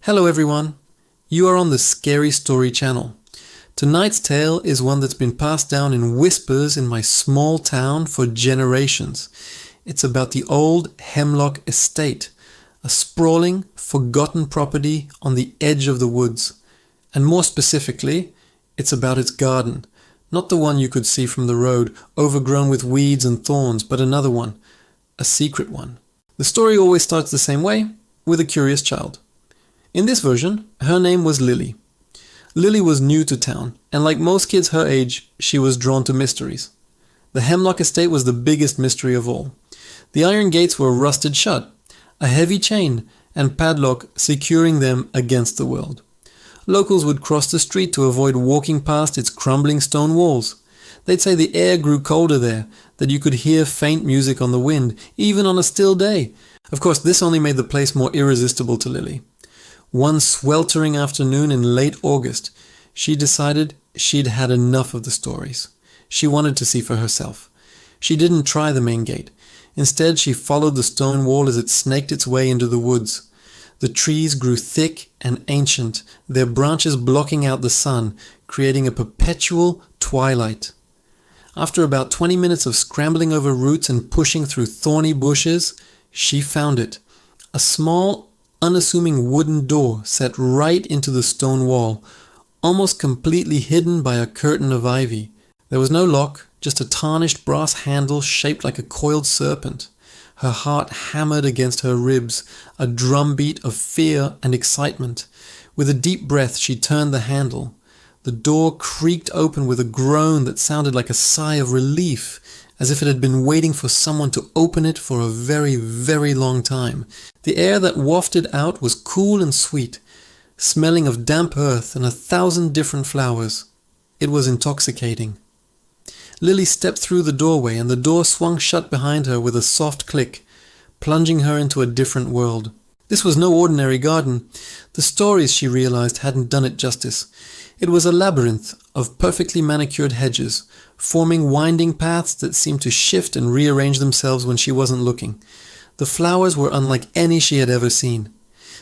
Hello everyone, you are on the Scary Story channel. Tonight's tale is one that's been passed down in whispers in my small town for generations. It's about the old Hemlock Estate, a sprawling, forgotten property on the edge of the woods. And more specifically, it's about its garden. Not the one you could see from the road, overgrown with weeds and thorns, but another one, a secret one. The story always starts the same way, with a curious child. In this version, her name was Lily. Lily was new to town, and like most kids her age, she was drawn to mysteries. The Hemlock Estate was the biggest mystery of all. The iron gates were rusted shut, a heavy chain and padlock securing them against the world. Locals would cross the street to avoid walking past its crumbling stone walls. They'd say the air grew colder there, that you could hear faint music on the wind, even on a still day. Of course, this only made the place more irresistible to Lily. One sweltering afternoon in late August, she decided she'd had enough of the stories. She wanted to see for herself. She didn't try the main gate. Instead, she followed the stone wall as it snaked its way into the woods. The trees grew thick and ancient, their branches blocking out the sun, creating a perpetual twilight. After about 20 minutes of scrambling over roots and pushing through thorny bushes, she found it. A small, unassuming wooden door set right into the stone wall, almost completely hidden by a curtain of ivy. There was no lock, just a tarnished brass handle shaped like a coiled serpent. Her heart hammered against her ribs, a drumbeat of fear and excitement. With a deep breath, she turned the handle. The door creaked open with a groan that sounded like a sigh of relief, as if it had been waiting for someone to open it for a very, very long time. The air that wafted out was cool and sweet, smelling of damp earth and 1,000 different flowers. It was intoxicating. Lily stepped through the doorway, and the door swung shut behind her with a soft click, plunging her into a different world. This was no ordinary garden. The stories, she realized, hadn't done it justice. It was a labyrinth of perfectly manicured hedges, forming winding paths that seemed to shift and rearrange themselves when she wasn't looking. The flowers were unlike any she had ever seen.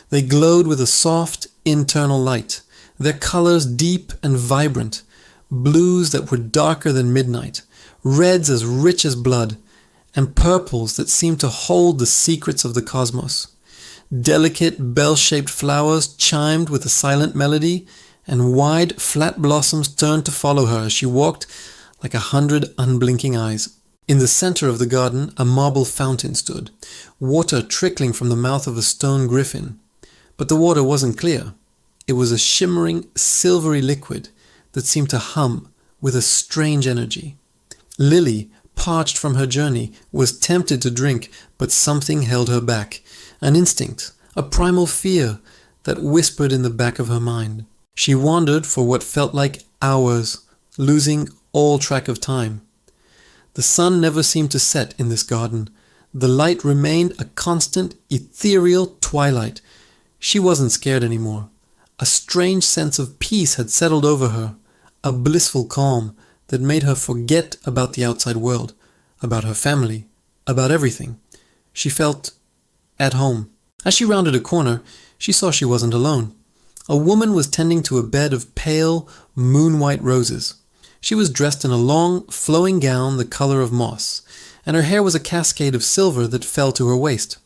They glowed with a soft, internal light, their colors deep and vibrant, blues that were darker than midnight, reds as rich as blood, and purples that seemed to hold the secrets of the cosmos. Delicate, bell-shaped flowers chimed with a silent melody, and wide, flat blossoms turned to follow her as she walked like 100 unblinking eyes. In the center of the garden, a marble fountain stood, water trickling from the mouth of a stone griffin. But the water wasn't clear. It was a shimmering, silvery liquid that seemed to hum with a strange energy. Lily, parched from her journey, was tempted to drink, but something held her back. An instinct, a primal fear that whispered in the back of her mind. She wandered for what felt like hours, losing all track of time. The sun never seemed to set in this garden. The light remained a constant, ethereal twilight. She wasn't scared anymore. A strange sense of peace had settled over her, a blissful calm that made her forget about the outside world, about her family, about everything. She felt at home. As she rounded a corner, she saw she wasn't alone. A woman was tending to a bed of pale, moon-white roses. She was dressed in a long, flowing gown the color of moss, and her hair was a cascade of silver that fell to her waist.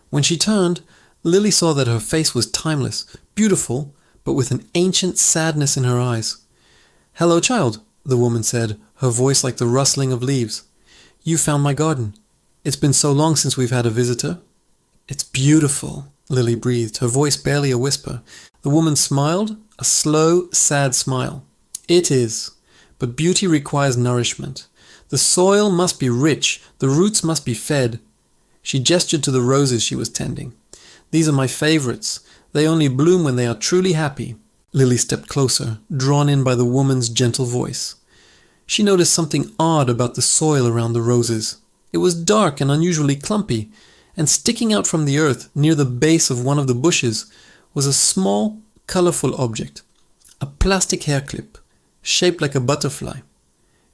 When she turned, Lily saw that her face was timeless, beautiful, but with an ancient sadness in her eyes. "Hello, child," the woman said, her voice like the rustling of leaves. "You found my garden. It's been so long since we've had a visitor." "It's beautiful," Lily breathed, her voice barely a whisper. The woman smiled, a slow, sad smile. "It is, but beauty requires nourishment. The soil must be rich, the roots must be fed." She gestured to the roses she was tending. "These are my favorites. They only bloom when they are truly happy." Lily stepped closer, drawn in by the woman's gentle voice. She noticed something odd about the soil around the roses. It was dark and unusually clumpy, and sticking out from the earth near the base of one of the bushes was a small, colorful object, a plastic hair clip, shaped like a butterfly.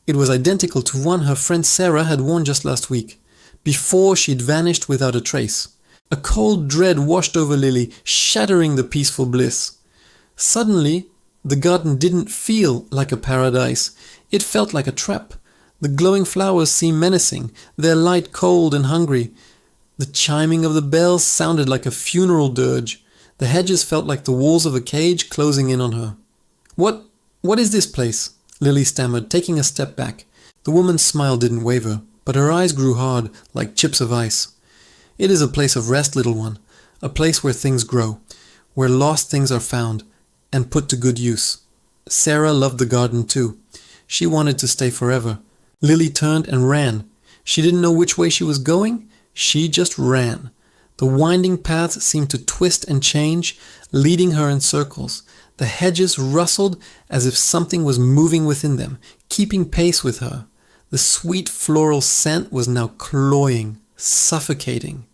It was identical to one her friend Sarah had worn just last week, before she'd vanished without a trace. A cold dread washed over Lily, shattering the peaceful bliss. Suddenly, the garden didn't feel like a paradise. It felt like a trap. The glowing flowers seemed menacing, their light cold and hungry. The chiming of the bells sounded like a funeral dirge. The hedges felt like the walls of a cage closing in on her. What is this place?" Lily stammered, taking a step back. The woman's smile didn't waver, but her eyes grew hard, like chips of ice. "It is a place of rest, little one. A place where things grow, where lost things are found, and put to good use." Sarah loved the garden too. She wanted to stay forever. Lily turned and ran. She didn't know which way she was going. She just ran. The winding paths seemed to twist and change, leading her in circles. The hedges rustled as if something was moving within them, keeping pace with her. The sweet floral scent was now cloying, suffocating.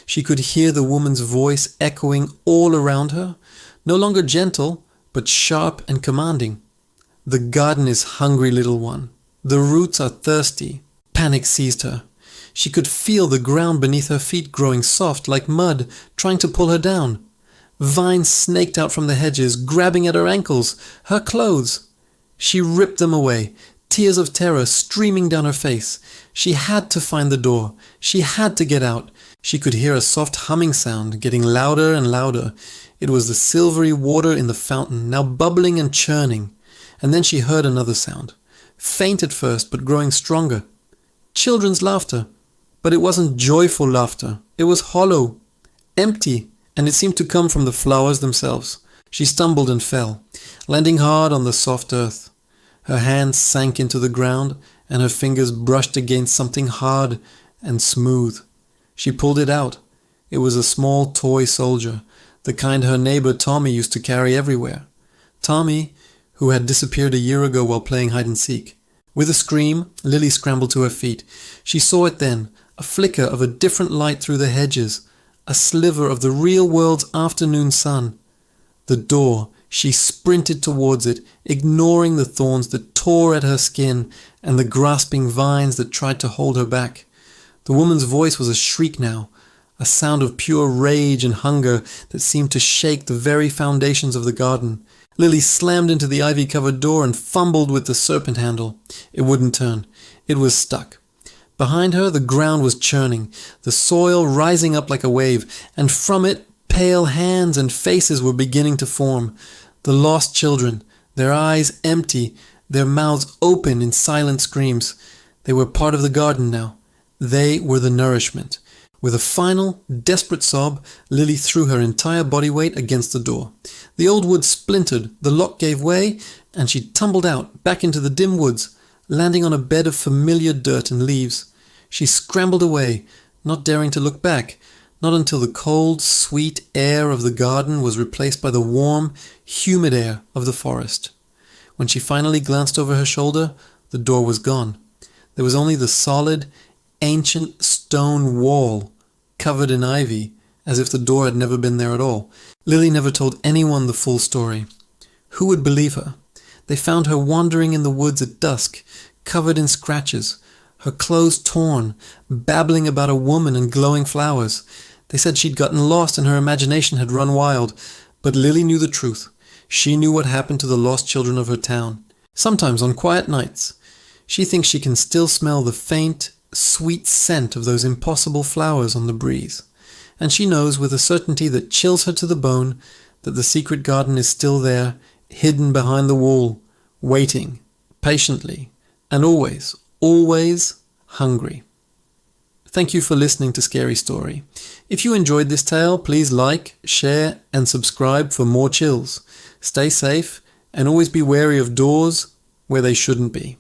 She could hear the woman's voice echoing all around her, no longer gentle, but sharp and commanding. "The garden is hungry, little one. The roots are thirsty." Panic seized her. She could feel the ground beneath her feet growing soft like mud, trying to pull her down. Vines snaked out from the hedges, grabbing at her ankles, her clothes. She ripped them away, tears of terror streaming down her face. She had to find the door. She had to get out. She could hear a soft humming sound, getting louder and louder. It was the silvery water in the fountain, now bubbling and churning. And then she heard another sound, faint at first, but growing stronger. Children's laughter. But it wasn't joyful laughter. It was hollow, empty, and it seemed to come from the flowers themselves. She stumbled and fell, landing hard on the soft earth. Her hands sank into the ground, and her fingers brushed against something hard and smooth. She pulled it out. It was a small toy soldier, the kind her neighbor Tommy used to carry everywhere. Tommy, who had disappeared a year ago while playing hide-and-seek. With a scream, Lily scrambled to her feet. She saw it then, a flicker of a different light through the hedges, a sliver of the real world's afternoon sun. The door. She sprinted towards it, ignoring the thorns that tore at her skin and the grasping vines that tried to hold her back. The woman's voice was a shriek now, a sound of pure rage and hunger that seemed to shake the very foundations of the garden. Lily slammed into the ivy-covered door and fumbled with the serpent handle. It wouldn't turn. It was stuck. Behind her, the ground was churning, the soil rising up like a wave, and from it, pale hands and faces were beginning to form. The lost children, their eyes empty, their mouths open in silent screams. They were part of the garden now. They were the nourishment. With a final, desperate sob, Lily threw her entire body weight against the door. The old wood splintered, the lock gave way, and she tumbled out, back into the dim woods, landing on a bed of familiar dirt and leaves. She scrambled away, not daring to look back, not until the cold, sweet air of the garden was replaced by the warm, humid air of the forest. When she finally glanced over her shoulder, the door was gone. There was only the solid, ancient stone wall, covered in ivy, as if the door had never been there at all. Lily never told anyone the full story. Who would believe her? They found her wandering in the woods at dusk, covered in scratches, her clothes torn, babbling about a woman and glowing flowers. They said she'd gotten lost and her imagination had run wild. But Lily knew the truth. She knew what happened to the lost children of her town. Sometimes on quiet nights, she thinks she can still smell the faint, sweet scent of those impossible flowers on the breeze. And she knows with a certainty that chills her to the bone that the secret garden is still there, hidden behind the wall, waiting, patiently, and always, always hungry. Thank you for listening to Scary Story. If you enjoyed this tale, please like, share, and subscribe for more chills. Stay safe, and always be wary of doors where they shouldn't be.